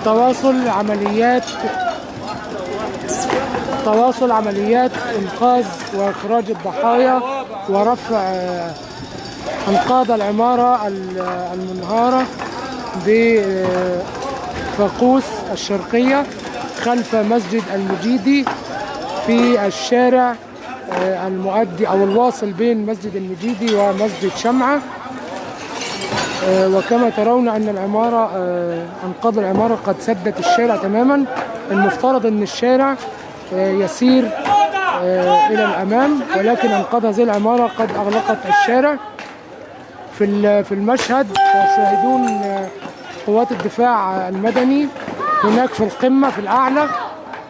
تواصل عمليات إنقاذ وإخراج الضحايا ورفع أنقاض العمارة المنهارة بفاقوس الشرقية خلف مسجد المجيدي في الشارع المؤدي أو الواصل بين مسجد المجيدي ومسجد شمعة. وكما ترون أن العمارة أنقاض العمارة قد سدت الشارع تماما. المفترض أن الشارع يسير إلى الأمام، ولكن أنقاض هذه العمارة قد أغلقت الشارع. في المشهد تشاهدون قوات الدفاع المدني هناك في القمة في الأعلى،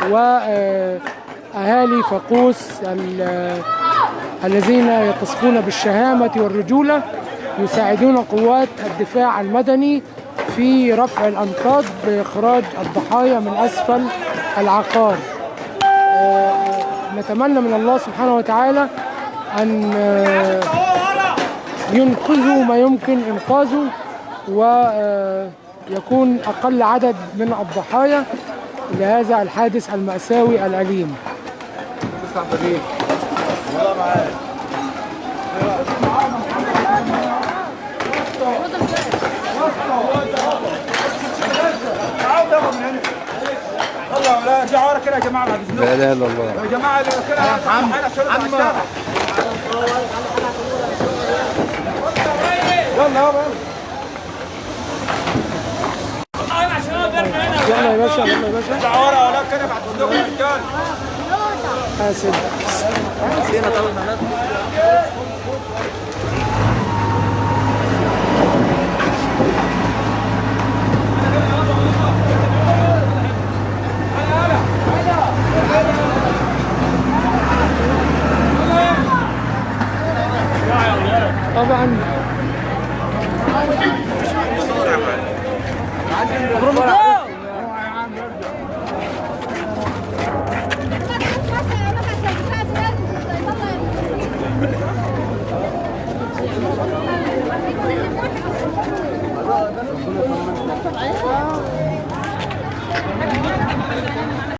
وأهالي فاقوس الذين يتصفون بالشهامة والرجولة يساعدون قوات الدفاع المدني في رفع الأنقاض بإخراج الضحايا من أسفل العقار. نتمنى من الله سبحانه وتعالى أن ينقذوا ما يمكن إنقاذه ويكون أقل عدد من الضحايا لهذا الحادث المأساوي الأليم. لا جعارة كده يا جماعة بعد إذنكم. لا اله الا الله يا جماعة كده عم يلا يابا يلا يا باشا، يلا يا باشا. جعارة ولا كده بعد إذنكم يا رجال. حاسب نسينا طول ما طبعا